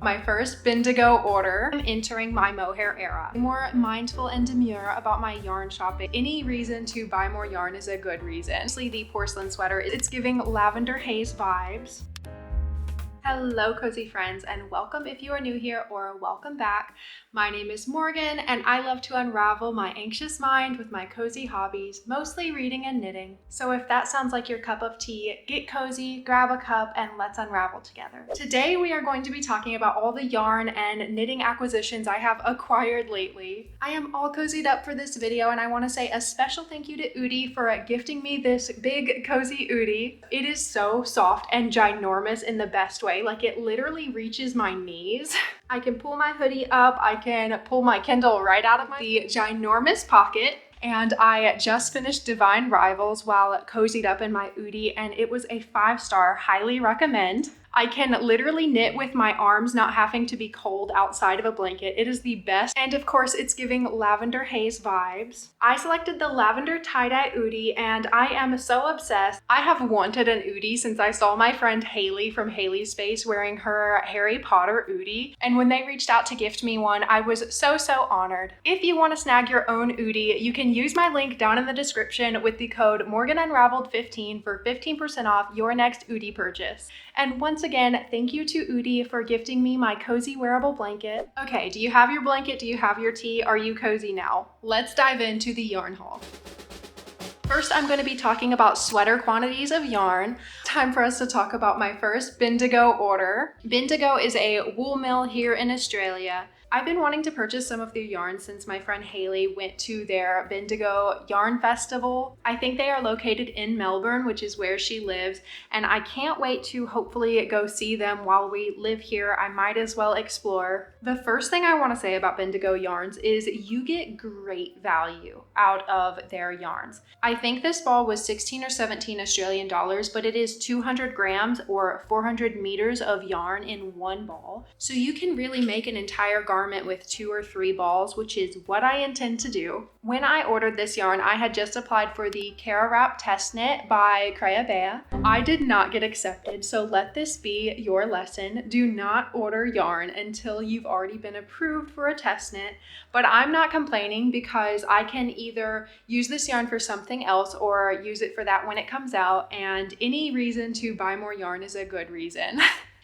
My first bendigo order. I'm entering my mohair era. More mindful and demure about my yarn shopping. Any reason to buy more yarn is a good reason. Honestly, the porcelain sweater, it's giving lavender haze vibes. Hello cozy friends, and welcome if you are new here, or welcome back. My name is Morgan and I love to unravel my anxious mind with my cozy hobbies, mostly reading and knitting. So if that sounds like your cup of tea, get cozy, grab a cup, and let's unravel together. Today we are going to be talking about all the yarn and knitting acquisitions I have acquired lately. I am all cozied up for this video, and I want to say a special thank you to Udi for gifting me this big cozy Udi. It is so soft and ginormous in the best way. Like, it literally reaches my knees. I can pull my hoodie up, I can pull my Kindle right out of the ginormous pocket. And I just finished Divine Rivals while cozied up in my Udi, and it was a 5-star, highly recommend. I can literally knit with my arms not having to be cold outside of a blanket. It is the best. And of course, it's giving lavender haze vibes. I selected the lavender tie-dye Udi, and I am so obsessed. I have wanted an Udi since I saw my friend Haley from Haley's Space wearing her Harry Potter Udi. And when they reached out to gift me one, I was so honored. If you want to snag your own Udi, you can use my link down in the description with the code MorganUnraveled15 for 15% off your next Udi purchase. And once again, thank you to Udi for gifting me my cozy wearable blanket. Okay, do you have your blanket? Do you have your tea? Are you cozy now? Let's dive into the yarn haul. First, I'm going to be talking about sweater quantities of yarn. Time for us to talk about my first bendigo order. Bendigo is a wool mill here in Australia. I've been wanting to purchase some of their yarn since my friend Haley went to their Bendigo Yarn Festival. I think they are located in Melbourne, which is where she lives, and I can't wait to hopefully go see them while we live here. I might as well explore. The first thing I want to say about Bendigo yarns is you get great value out of their yarns. I think this ball was 16 or 17 Australian dollars, but it is 200 grams or 400 meters of yarn in one ball. So you can really make an entire garment with 2 or 3 balls, which is what I intend to do. When I ordered this yarn, I had just applied for the Cara Wrap Test Knit by Crea Bea. I did not get accepted, so let this be your lesson. Do not order yarn until you've already been approved for a test knit. But I'm not complaining because I can either use this yarn for something else or use it for that when it comes out, and any reason to buy more yarn is a good reason.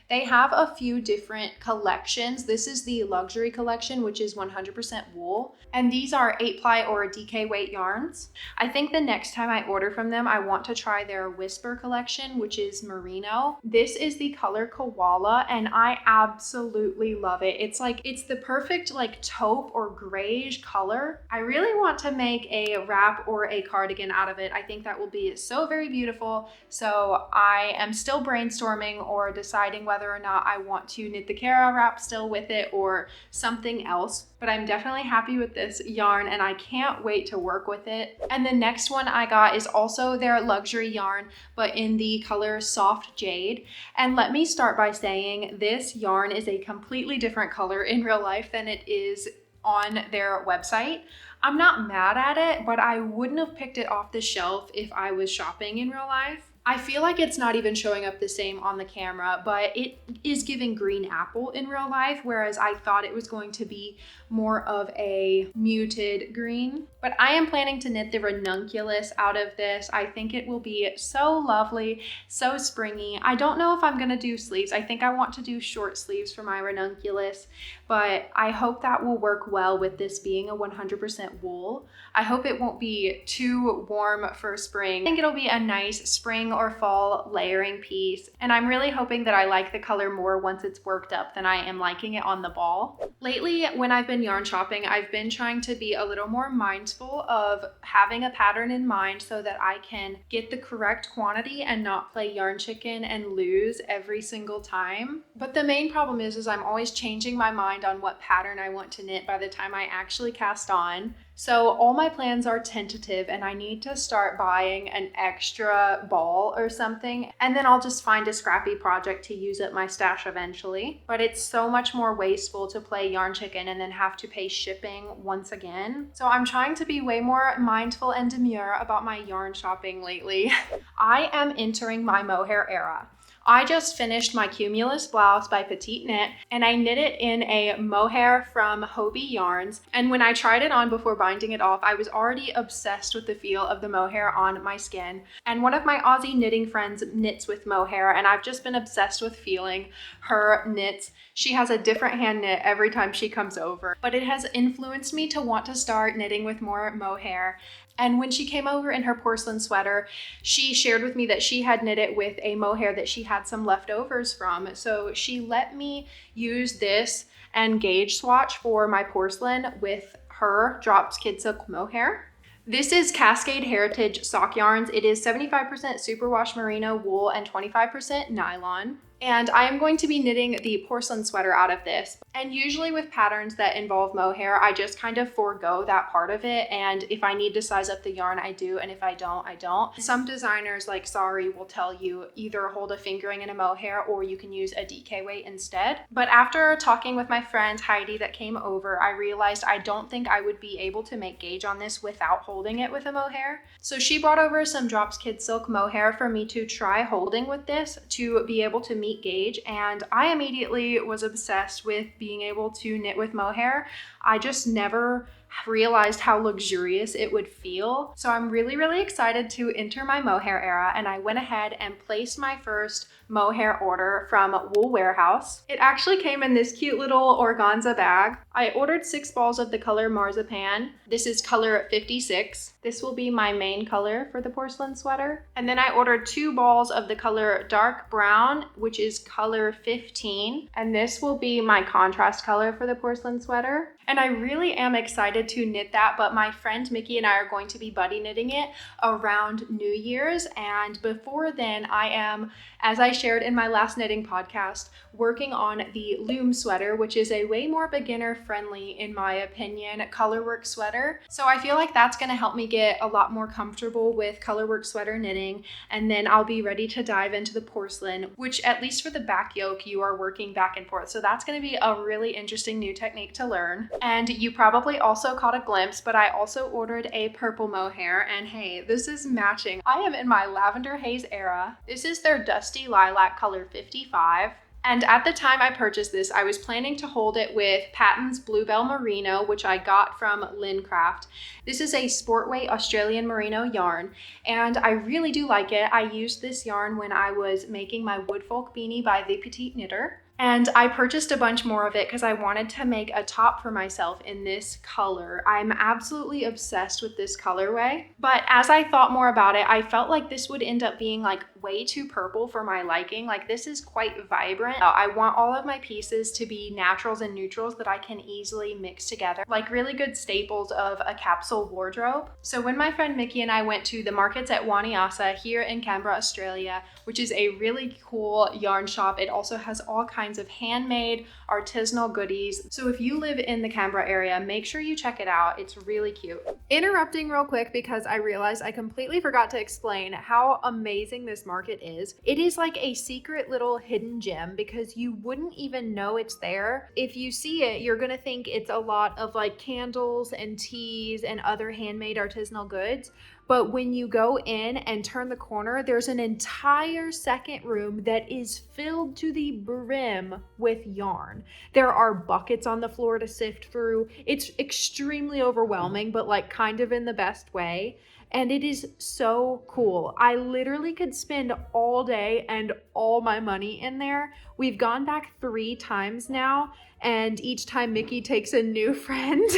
They have a few different collections. This is the luxury collection, which is 100% wool. And these are 8-ply or DK weight yarns. I think the next time I order from them, I want to try their Whisper collection, which is merino. This is the color koala, and I absolutely love it. It's the perfect like taupe or grayish color. I really want to make a wrap or a cardigan out of it. I think that will be so very beautiful. So I am still brainstorming or deciding whether or not I want to knit the Cara Wrap still with it or something else. But I'm definitely happy with this yarn and I can't wait to work with it. And the next one I got is also their luxury yarn, but in the color Soft Jade. And let me start by saying this yarn is a completely different color in real life than it is on their website. I'm not mad at it, but I wouldn't have picked it off the shelf if I was shopping in real life. I feel like it's not even showing up the same on the camera, but it is giving green apple in real life, whereas I thought it was going to be more of a muted green. But I am planning to knit the ranunculus out of this. I think it will be so lovely, so springy. I don't know if I'm gonna do sleeves. I think I want to do short sleeves for my ranunculus, but I hope that will work well with this being a 100% wool. I hope it won't be too warm for spring. I think it'll be a nice spring or fall layering piece, and I'm really hoping that I like the color more once it's worked up than I am liking it on the ball. Lately, when I've been yarn shopping, I've been trying to be a little more mindful of having a pattern in mind so that I can get the correct quantity and not play yarn chicken and lose every single time. But the main problem is I'm always changing my mind on what pattern I want to knit by the time I actually cast on. So all my plans are tentative and I need to start buying an extra ball or something, and then I'll just find a scrappy project to use up my stash eventually. But it's so much more wasteful to play yarn chicken and then have to pay shipping once again. So I'm trying to be way more mindful and demure about my yarn shopping lately. I am entering my mohair era. I just finished my Cumulus blouse by Petite Knit, and I knit it in a mohair from Hobby yarns. And when I tried it on before binding it off, I was already obsessed with the feel of the mohair on my skin. And one of my Aussie knitting friends knits with mohair, and I've just been obsessed with feeling her knits. She has a different hand knit every time she comes over, but it has influenced me to want to start knitting with more mohair. And when she came over in her porcelain sweater, she shared with me that she had knit it with a mohair that she had some leftovers from. So she let me use this and gauge swatch for my porcelain with her Drops Kid Silk mohair. This is Cascade Heritage sock yarns. It is 75% superwash merino wool and 25% nylon. And I am going to be knitting the porcelain sweater out of this. And usually with patterns that involve mohair, I just kind of forego that part of it. And if I need to size up the yarn, I do. And if I don't, I don't. Some designers like Sari will tell you either hold a fingering in a mohair or you can use a DK weight instead. But after talking with my friend Heidi that came over, I realized I don't think I would be able to make gauge on this without holding it with a mohair. So she brought over some Drops Kid Silk mohair for me to try holding with this to be able to meet gauge, and I immediately was obsessed with being able to knit with mohair. I just never realized how luxurious it would feel. So I'm really excited to enter my mohair era, and I went ahead and placed my first mohair order from Wool Warehouse. It actually came in this cute little organza bag. I ordered 6 balls of the color Marzipan. This is color 56. This will be my main color for the porcelain sweater. And then I ordered 2 balls of the color dark brown, which is color 15. And this will be my contrast color for the porcelain sweater. And I really am excited to knit that, but my friend Mickey and I are going to be buddy knitting it around New Year's. And before then, I am, as I shared in my last knitting podcast, working on the loom sweater, which is a way more beginner friendly, in my opinion, colorwork sweater. So I feel like that's going to help me get a lot more comfortable with colorwork sweater knitting. And then I'll be ready to dive into the porcelain, which at least for the back yoke, you are working back and forth. So that's going to be a really interesting new technique to learn. And you probably also caught a glimpse, but I also ordered a purple mohair, and hey, this is matching. I am in my lavender haze era. This is their dusty lilac color 55. And at the time I purchased this, I was planning to hold it with Patton's Bluebell Merino, which I got from Lincraft. This is a sport weight Australian merino yarn, and I really do like it. I used this yarn when I was making my Woodfolk beanie by The Petite Knitter. And I purchased a bunch more of it because I wanted to make a top for myself in this color. I'm absolutely obsessed with this colorway. But as I thought more about it, I felt like this would end up being like way too purple for my liking. Like, this is quite vibrant. I want all of my pieces to be naturals and neutrals that I can easily mix together, like really good staples of a capsule wardrobe. So when my friend Mickey and I went to the markets at Waniasa here in Canberra, Australia, which is a really cool yarn shop, it also has all kinds of handmade artisanal goodies. So if you live in the Canberra area, make sure you check it out. It's really cute. Interrupting real quick because I realized I completely forgot to explain how amazing this market is. It is like a secret little hidden gem because you wouldn't even know it's there. If you see it, you're gonna think it's a lot of like candles and teas and other handmade artisanal goods. But when you go in and turn the corner, there's an entire second room that is filled to the brim with yarn. There are buckets on the floor to sift through. It's extremely overwhelming, but like kind of in the best way. And it is so cool. I literally could spend all day and all my money in there. We've gone back 3 times now, and each time Mickey takes a new friend.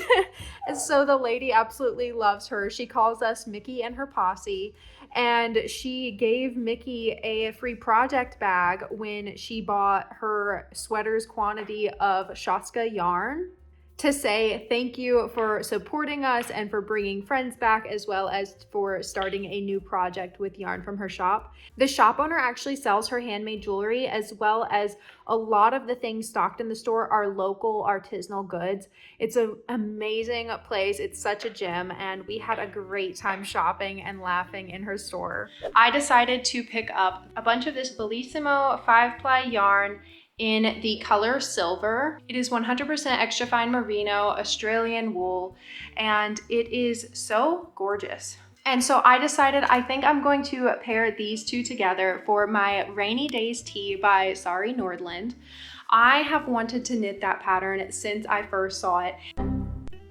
And so the lady absolutely loves her. She calls us Mickey and her posse. And she gave Mickey a free project bag when she bought her sweater's quantity of Shaska yarn, to say thank you for supporting us and for bringing friends back, as well as for starting a new project with yarn from her shop. The shop owner actually sells her handmade jewelry, as well as a lot of the things stocked in the store are local artisanal goods. It's an amazing place. It's such a gem, and we had a great time shopping and laughing in her store. I decided to pick up a bunch of this Bellissimo 5-ply yarn in the color silver. It is 100% extra fine merino Australian wool, and it is so gorgeous. And so I decided I think I'm going to pair these two together for my Rainy Days Tee by Sari Nordland. I have wanted to knit that pattern since I first saw it.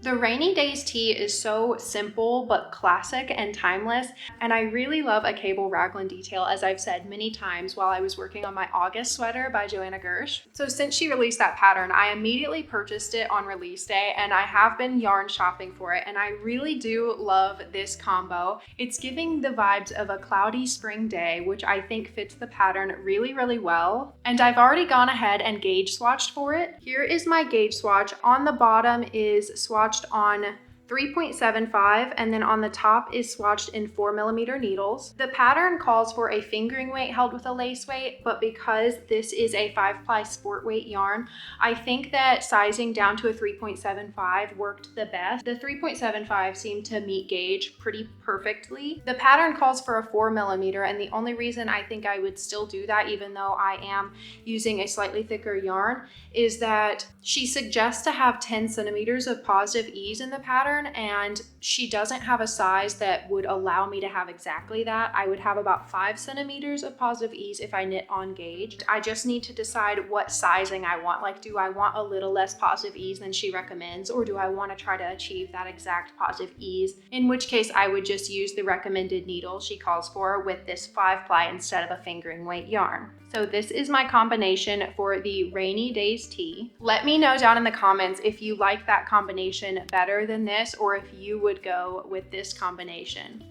The Rainy Days Tee is so simple but classic and timeless, and I really love a cable raglan detail, as I've said many times while I was working on my August sweater by Joanna Gersh. So since she released that pattern, I immediately purchased it on release day, and I have been yarn shopping for it, and I really do love this combo. It's giving the vibes of a cloudy spring day, which I think fits the pattern really, really well. And I've already gone ahead and gauge swatched for it. Here is my gauge swatch. On the bottom is swatched on 3.75, and then on the top is swatched in 4mm needles. The pattern calls for a fingering weight held with a lace weight, but because this is a 5-ply sport weight yarn, I think that sizing down to a 3.75 worked the best. The 3.75 seemed to meet gauge pretty perfectly. The pattern calls for a 4mm, and the only reason I think I would still do that, even though I am using a slightly thicker yarn, is that she suggests to have 10 centimeters of positive ease in the pattern, and she doesn't have a size that would allow me to have exactly that. I would have about 5 centimeters of positive ease if I knit on gauge. I just need to decide what sizing I want. Like, do I want a little less positive ease than she recommends, or do I want to try to achieve that exact positive ease? In which case I would just use the recommended needle she calls for with this 5-ply instead of a fingering weight yarn. So this is my combination for the Rainy Days Tee. Let me know down in the comments if you like that combination better than this, or if you would go with this combination.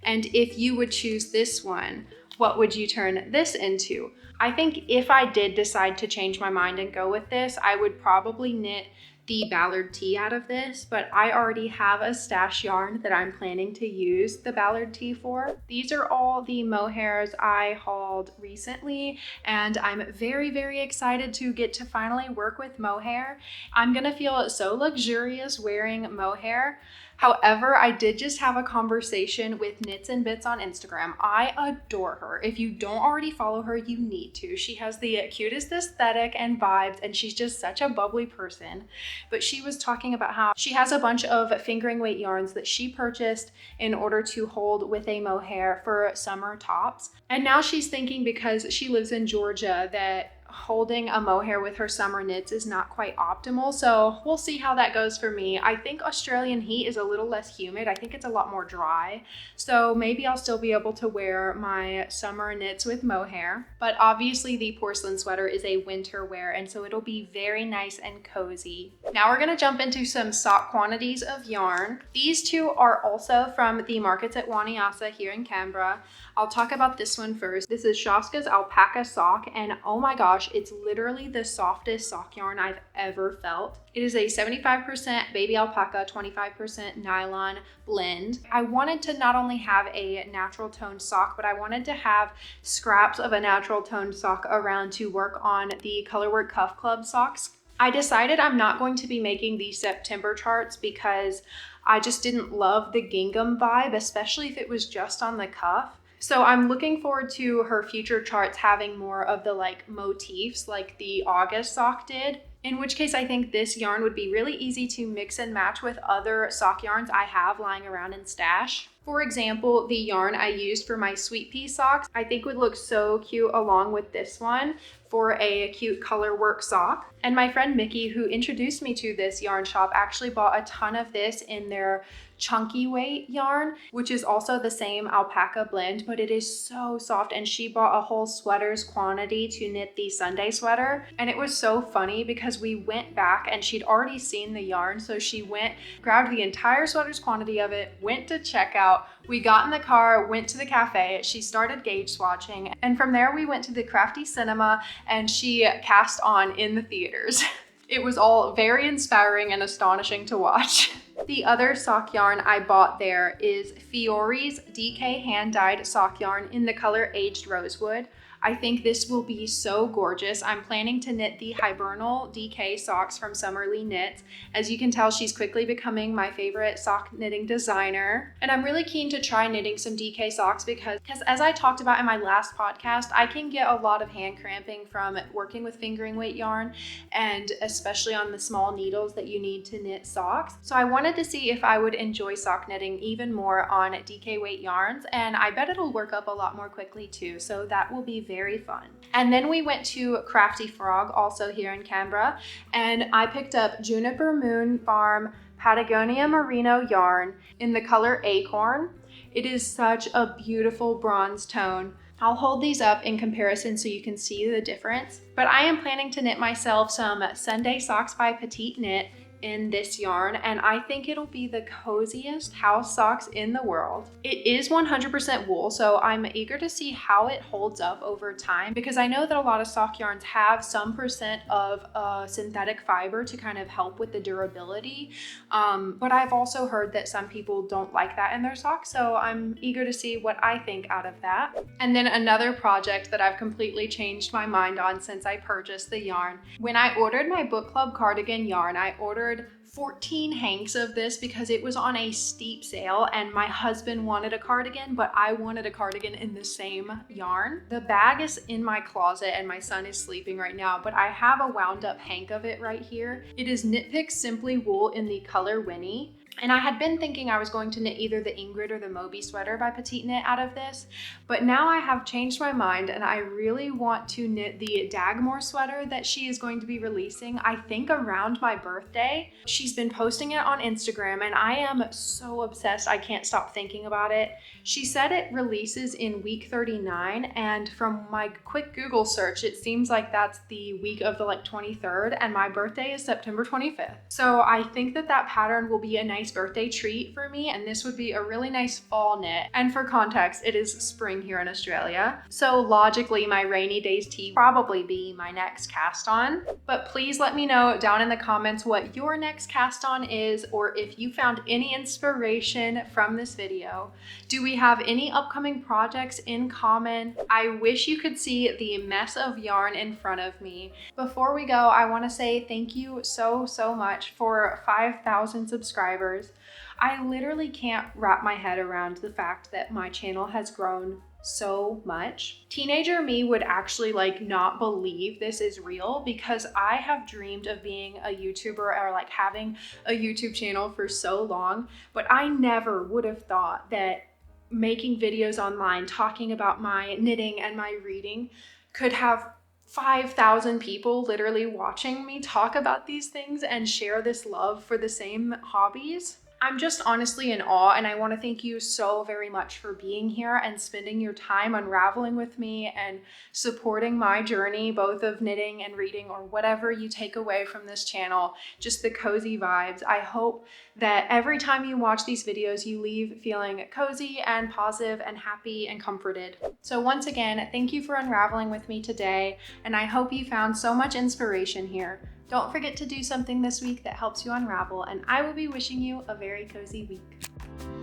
And if you would choose this one, what would you turn this into? I think if I did decide to change my mind and go with this, I would probably knit the Ballard tee out of this, but I already have a stash yarn that I'm planning to use the Ballard tee for. These are all the mohairs I hauled recently, and I'm very, very excited to get to finally work with mohair. I'm gonna feel so luxurious wearing mohair. However, I did just have a conversation with Knits and Bits on Instagram. I adore her. If you don't already follow her, you need to. She has the cutest aesthetic and vibes, and she's just such a bubbly person. But she was talking about how she has a bunch of fingering weight yarns that she purchased in order to hold with a mohair for summer tops. And now she's thinking, because she lives in Georgia, that holding a mohair with her summer knits is not quite optimal. So we'll see how that goes for me. I think Australian heat is a little less humid. I think it's a lot more dry. So maybe I'll still be able to wear my summer knits with mohair. But obviously the porcelain sweater is a winter wear, and so it'll be very nice and cozy. Now we're gonna jump into some sock quantities of yarn. These two are also from the markets at Waniasa here in Canberra. I'll talk about this one first. This is Shaska's alpaca sock, and oh my gosh, it's literally the softest sock yarn I've ever felt. It is a 75% baby alpaca, 25% nylon blend. I wanted to not only have a natural toned sock, but I wanted to have scraps of a natural toned sock around to work on the Colorwork Cuff Club socks. I decided I'm not going to be making the September charts because I just didn't love the gingham vibe, especially if it was just on the cuff. So I'm looking forward to her future charts having more of the like motifs like the August sock did. In which case I think this yarn would be really easy to mix and match with other sock yarns I have lying around in stash. For example, the yarn I used for my sweet pea socks, I think would look so cute along with this one for a cute color work sock. And my friend Mickey, who introduced me to this yarn shop, actually bought a ton of this in their chunky weight yarn, which is also the same alpaca blend, but it is so soft. And she bought a whole sweater's quantity to knit the Sunday sweater. And it was so funny because we went back and she'd already seen the yarn. So she went, grabbed the entire sweater's quantity of it, went to checkout. We got in the car, went to the cafe, she started gauge swatching, and from there we went to the Crafty Cinema and she cast on in the theaters. It was all very inspiring and astonishing to watch. The other sock yarn I bought there is Fiore's DK hand-dyed sock yarn in the color Aged Rosewood. I think this will be so gorgeous. I'm planning to knit the Hibernal DK socks from Summerly Knits. As you can tell, she's quickly becoming my favorite sock knitting designer. And I'm really keen to try knitting some DK socks because as I talked about in my last podcast, I can get a lot of hand cramping from working with fingering weight yarn, and especially on the small needles that you need to knit socks. So I wanted to see if I would enjoy sock knitting even more on DK weight yarns, and I bet it'll work up a lot more quickly too, so that will be very fun. And then we went to Crafty Frog, also here in Canberra, and I picked up Juniper Moon Farm Patagonia Merino yarn in the color Acorn. It is such a beautiful bronze tone. I'll hold these up in comparison so you can see the difference. But I am planning to knit myself some Sunday socks by Petite Knit in this yarn, and I think it'll be the coziest house socks in the world. It is 100% wool, so I'm eager to see how it holds up over time, because I know that a lot of sock yarns have some percent of synthetic fiber to kind of help with the durability, but I've also heard that some people don't like that in their socks, so I'm eager to see what I think out of that. And then another project that I've completely changed my mind on since I purchased the yarn. When I ordered my book club cardigan yarn, I ordered 14 hanks of this because it was on a steep sale, and my husband wanted a cardigan, but I wanted a cardigan in the same yarn. The bag is in my closet and my son is sleeping right now, but I have a wound up hank of it right here. It is Knit Pick Simply Wool in the color Winnie. And I had been thinking I was going to knit either the Ingrid or the Moby sweater by Petite Knit out of this, but now I have changed my mind and I really want to knit the Dagmar sweater that she is going to be releasing, I think around my birthday. She's been posting it on Instagram and I am so obsessed, I can't stop thinking about it. She said it releases in week 39, and from my quick Google search, it seems like that's the week of the 23rd, and my birthday is September 25th. So I think that that pattern will be a nice birthday treat for me, and this would be a really nice fall knit. And for context, it is spring here in Australia, so logically my rainy days tee probably be my next cast on. But please let me know down in the comments what your next cast on is, or if you found any inspiration from this video. Do we have any upcoming projects in common? I wish you could see the mess of yarn in front of me. Before we go, I want to say thank you so much for 5,000 subscribers. I literally can't wrap my head around the fact that my channel has grown so much. Teenager me would actually not believe this is real, because I have dreamed of being a YouTuber or having a YouTube channel for so long, but I never would have thought that making videos online talking about my knitting and my reading could have 5,000 people literally watching me talk about these things and share this love for the same hobbies. I'm just honestly in awe, and I want to thank you so very much for being here and spending your time unraveling with me and supporting my journey, both of knitting and reading, or whatever you take away from this channel, just the cozy vibes. I hope that every time you watch these videos, you leave feeling cozy and positive and happy and comforted. So once again, thank you for unraveling with me today, and I hope you found so much inspiration here. Don't forget to do something this week that helps you unravel, and I will be wishing you a very cozy week.